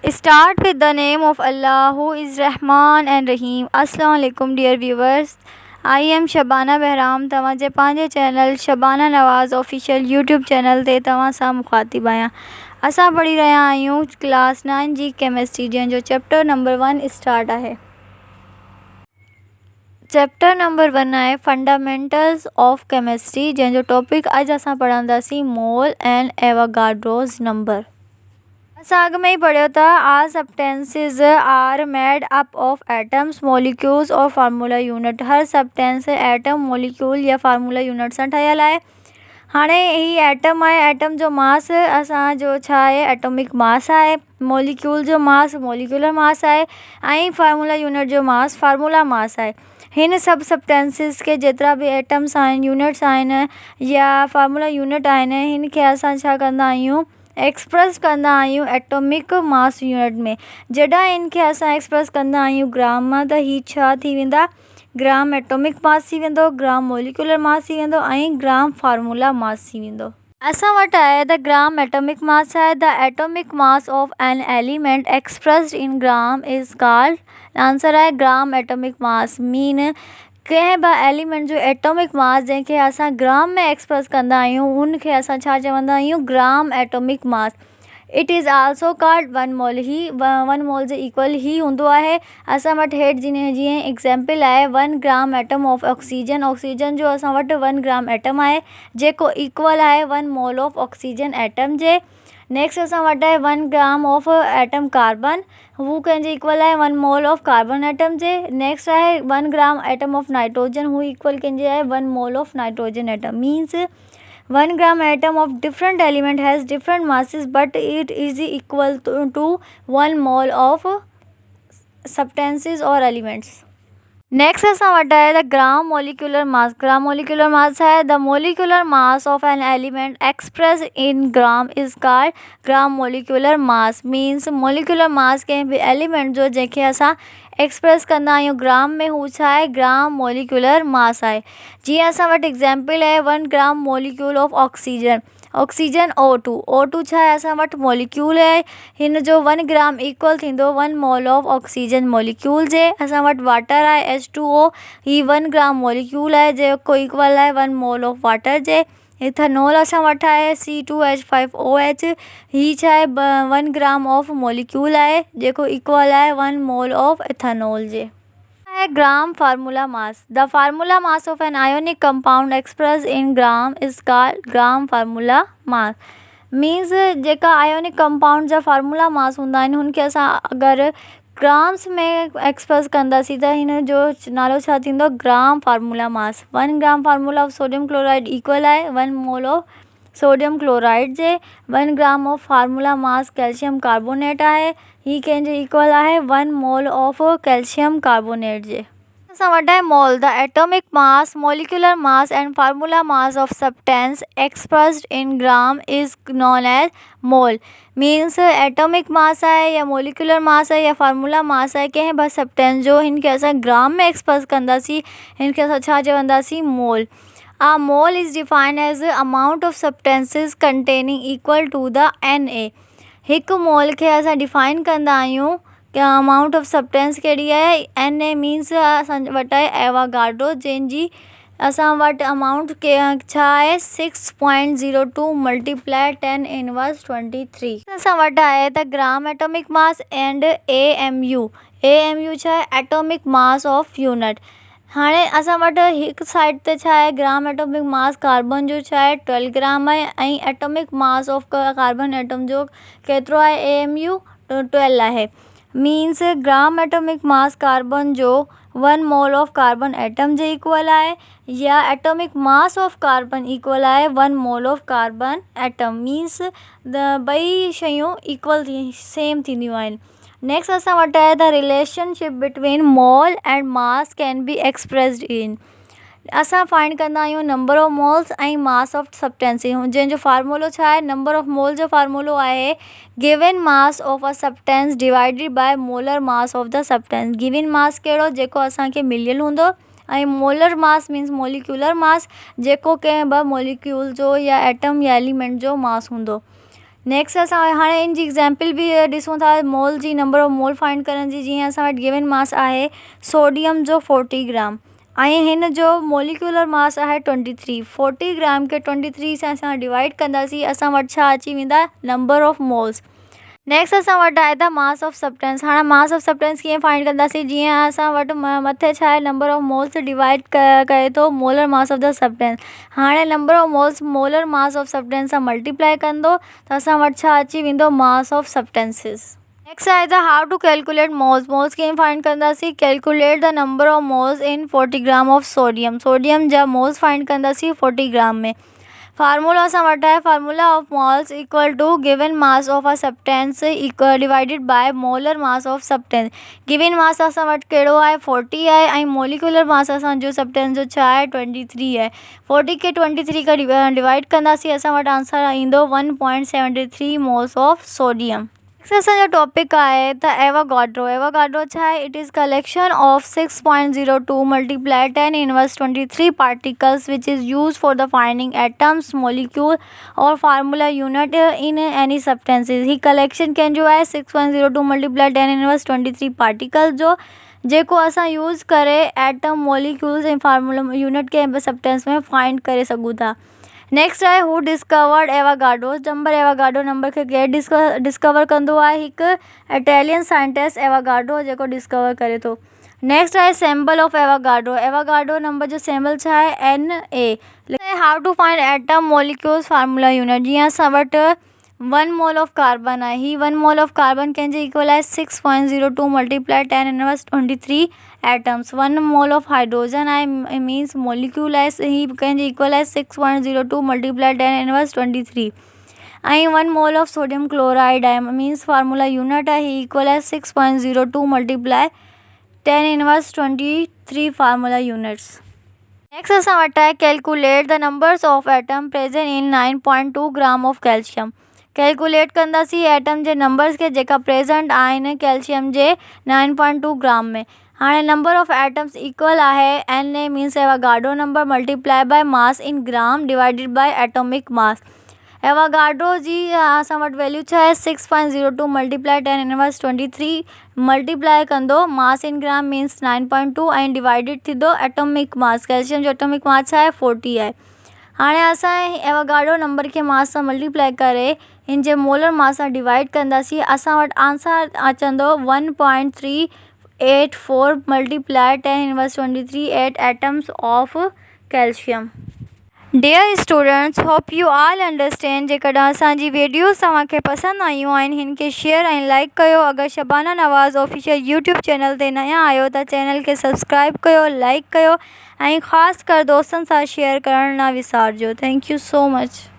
Start with the name of Allah who is Rahman and Rahim. Assalamu alaikum dear viewers. I am Shabana Behram. तव्हांजे पंहिंजे channel Shabana नवाज़ official YouTube channel ते तव्हां सां मुखातिब आहियां। असां पढ़ी रहिया आहियूं क्लास 9 जी केमिस्ट्री जंहिंजो चैप्टर नंबर 1 स्टार्ट आहे। चैप्टर नंबर 1 आहे फंडामेंटल्स ऑफ केमिस्ट्री जंहिंजो टॉपिक अॼु असां पढ़ंदासीं मोल एंड एवोगाड्रोस नंबर। असां अॻु में ई पढ़ियो था are substances are made up of atoms molecules और फार्मूला यूनिट। हर सब्सटेंस एटम मॉलिक्यूल या फार्मूला यूनिट सां ठहियल आहे। हाणे ही एटम आहे, एटम जो मास असांजो छा आहे, एटॉमिक मास आहे। मॉलिक्यूल जो मास मॉलिक्यूलर मास आहे ऐं फार्मूला यूनिट जो मास फार्मूला मास आहे। हिन सभु सब्सटेंसिस के जेतिरा बि एटम्स आहिनि, यूनिट्स आहिनि या फार्मूला यूनिट आहिनि, हिन खे असां छा कंदा आहियूं, एक्सप्रेस कंदा आहियूं एटॉमिक मास यूनिट में। जॾहिं इनखे असां एक्सप्रेस कंदा आहियूं ग्राम मां त ही छा थी वेंदा, ग्राम एटॉमिक मास थी वेंदो, ग्राम मॉलिक्यूलर मास थी वेंदो ऐं ग्राम फार्मूला मास थी वेंदो। असां वटि आहे द ग्राम एटॉमिक मास आहे। The atomic mass of an element expressed in gram is called, answer आहे ग्राम एटॉमिक मास मीन कंहिं बि एलिमेंट जो एटॉमिक मास जंहिंखे असां ग्राम में एक्सप्रेस कंदा आहियूं उनखे असां छा चवंदा आहियूं, gram atomic mass. It is also called 1 मोल। ही 1 मोल जे इक्वल ही हूंदो आहे। असां वटि हेठि जीअं एग्जाम्पल आहे 1 gram atom of oxygen. Oxygen जो असां वटि 1 ग्राम एटम आहे जेको इक्वल आहे 1 mole of oxygen atom J. Next असां वटि आहे 1 ग्राम ऑफ एटम कार्बन, हू कंहिंजे इक्वल आहे 1 mole of carbon atom J. Next आहे 1 ग्राम एटम ऑफ नाइट्रोजन, हू इक्वल कंहिंजे आहे 1 mole of nitrogen atom. Means 1 gram atom of different element has different masses but it is equal to 1 mole of substances or elements. Next असां वटि आहे the gram molecular mass. Gram molecular mass आहे the molecular mass of an element express in gram is called gram molecular mass. Means molecular mass कंहिं बि element जो जंहिंखे असां express कंदा आहियूं ग्राम में, हू छा आहे, ग्राम मोलिकुलर मास आहे। जीअं असां वटि एग्जाम्पल आहे 1 gram molecule of oxygen. Oxygen O2, O2 छा आहे, असां वटि मोलिक्यूल आहे। हिन जो 1 ग्राम इक्वल थींदो 1 मोल ऑफ ऑक्सीजन मोलिक्यूल जे। असां वटि वाटर आहे H2O, ही 1 ग्राम मोलिक्यूल आहे जेको इक्वल आहे 1 mole of water J. Ethanol असां वटि आहे C2H5OH, ही छा आहे 1 ग्राम ऑफ मोलिक्यूल आहे जेको इक्वल आहे 1 मोल ऑफ इथेनॉल जे। Gram formula mass. The formula mass of an ionic compound express in gram is called gram formula mass. Means जेका आयोनिक कंपाउंड जा फार्मूला मास हूंदा आहिनि हुनखे असां अगरि ग्राम्स में एक्सप्रेस कंदासीं त हिन जो नालो छा थींदो, gram formula mass. 1 gram formula of sodium chloride equal आहे 1 mole of sodium chloride J. 1 gram of formula mass calcium carbonate आहे, ही कंहिंजे इक्वल आहे 1 मोल ऑफ कैल्शियम कार्बोनेट जे। असां वटि आहे mole. The atomic mass molecular mass and formula mass of substance expressed in gram is known as mole. Means atomic mass आहे या molecular mass आहे या फार्मूला मास आहे कंहिं बि सब्सटेंस जो, हिनखे असां ग्राम में एक्सप्रेस कंदासीं, हिनखे असां छा चवंदासीं, मोल। A mole is defined as the amount of substances containing equal to the Na। हिकु मोल खे असां डिफाइन कंदा आहियूं कि अमाउंट ऑफ सब्सटेंस कहिड़ी आहे, Na मीन्स असां वटि आहे एवोगाड्रो जंहिंजी असां वटि अमाउंट छा आहे 6.02 मल्टीप्लाई 10⁻23। असां वटि आहे the gram atomic mass and AMU। AMU छा आहे, एटॉमिक मास ऑफ यूनिट। हाणे असां वटि हिकु साइड ते छा आहे, ग्राम एटॉमिक मास कार्बन जो छा आहे 12 ग्राम आहे ऐं atomic mass of carbon atom जो केतिरो आहे, AMU 12 आहे। Means gram atomic mass carbon जो 1 mole of carbon atom J equal आहे या atomic mass of carbon equal आहे 1 mole of carbon atom. Means ॿई शयूं इक्वल सेम थींदियूं आहिनि। नेक्स्ट असां वटि आहे the relationship between mole and mass can be expressed in. असां फाइंड कंदा आहियूं नंबर ऑफ मोल्स ऐं मास ऑफ सब्सटेंसिस, जंहिंजो फार्मूलो छा आहे, नंबर ऑफ मोल जो फार्मूलो आहे given mass of a substance divided by molar mass of the substance. Given mass कहिड़ो, जेको असांखे मिलियल हूंदो, ऐं molar mass means molecular mass जेको कंहिं बि मोलिक्यूल जो या एटम या एलिमेंट जो मास हूंदो। नेक्स्ट असां हाणे इन जी एग्जाम्पल भी ॾिसूं था मोल जी, नंबर ऑफ मोल फाइंड करण जी। जीअं असां वटि गिवन मास आहे सोडियम जो 40 ग्राम ऐं हिन जो मोलिकुलर मास आहे 23। 40 ग्राम खे 23 सां असां डिवाइड कंदासीं, असां वटि छा अची वेंदा, नंबर ऑफ मोल्स। नेक्स्ट असां वटि आहे द मास ऑफ सब्सटेंस। हाणे मास ऑफ सब्सटेंस कीअं फाइंड कंदासीं, जीअं असां वटि मथे छा आहे, नंबर ऑफ मोल्स डिवाइड करे थो molar mass of the substance. हाणे number of moles molar mass of substance सां मल्टीप्लाई कंदो त असां वटि छा अची वेंदो, मास ऑफ सब्सटेंसिस। नेक्स्ट आहे the how to calculate moles. Moles कीअं फाइंड कंदासीं, calculate the number of moles in 40 gram of sodium. Sodium जा मोल्स फाइंड कंदासीं 40 ग्राम में। फार्मूला असां वटि आहे, formula of moles equal to given mass of a substance divided by molar mass of substance. Given mass असां वटि कहिड़ो आहे, 40 आहे ऐं मोलिकुलर मास असांजो सब्सटेंस जो छा आहे, 23 आहे। 40 खे 23 खां डिवाइड कंदासीं, असां वटि आंसर ईंदो 1.73 मोल्स ऑफ सोडियम। असांजो टॉपिक आहे त एवोगाड्रो। एवोगाड्रो छा आहे, it is collection of 6.02 multiply 10 inverse 23 particles which is use for the finding atoms, molecule और formula unit in any substances. ही कलेक्शन कंहिंजो आहे 6.02 मल्टीप्लाई 10 इनवर्स 23 पार्टिकल्स जो, जेको असां यूज़ करे एटम, मोलिक्यूल्स ऐं फार्मूला यूनिट के सब्सटेंस में फाइंड करे सघूं था। नेक्स्ट आहे who discovered Avogadro number. Avogadro number खे केरु डिस्कवर कंदो आहे, हिकु इटालियन साइंटिस्ट एवोगाड्रो जेको डिस्कवर करे थो। नेक्स्ट आहे symbol of Avogadro. Avogadro number जो सिंबल छा आहे, Na। How to find atom, molecules, formula unit. जीअं असां वटि 1 मोल ऑफ कार्बन आहे, ही 1 मोल ऑफ कार्बन कंहिंजे इक्वल आहे 6.02 multiply 10 inverse 23 atoms. 1 mole of hydrogen आहे, मीन्स मोलिक्यूल आहे, ही कंहिंजे इक्वल आहे 6.02 मल्टीप्लाई 10 इनवर्स 23 ऐं 1 मोल ऑफ सोडियम क्लोराइड आहे, मीन्स फार्मूला यूनिट आहे, ही इक्वल आहे 6.02 multiply 10 inverse 23 formula units. Next असां वटि आहे calculate the numbers of atom present in 9.2 gram of calcium. Calculate कंदासीं एटम जे नंबर्स खे जेका प्रेजेंट आहिनि कैल्शियम जे 9.2 ग्राम में। हाणे नंबर ऑफ एटम्स इक्वल आहे Na means Avogadro number multiply by mass in gram divided by atomic mass. Avogadro जी असां वटि वैल्यू छा आहे, 6.02 मल्टीप्लाई 10 इनवर्स 23 मल्टीप्लाई कंदो मास इन ग्राम मीन्स 9.2 ऐं डिवाइडेड थींदो एटॉमिक मास। कैल्शियम जो एटॉमिक मास छा आहे, 40 आहे। हाणे असां एवोगाड्रो नंबर खे मास सां मल्टीप्लाई करे इन जे मोलर मास सां डिवाइड कंदासीं, असां वटि आंसर अचंदो 1.384 multiply 10 inverse 23 atoms of calcium. Dear students, hope you all understand. जेकॾहिं असांजी वीडियोस तव्हांखे पसंदि आयूं आहिनि, हिन खे शेयर ऐं लाइक कयो। अगरि शबाना नवाज़ ऑफिशियल यूट्यूब चैनल ते नया आहियो त चैनल खे सब्सक्राइब कयो, लाइक कयो ऐं ख़ासि कर दोस्तनि सां शेयर करणु न विसारिजो। Thank you so much.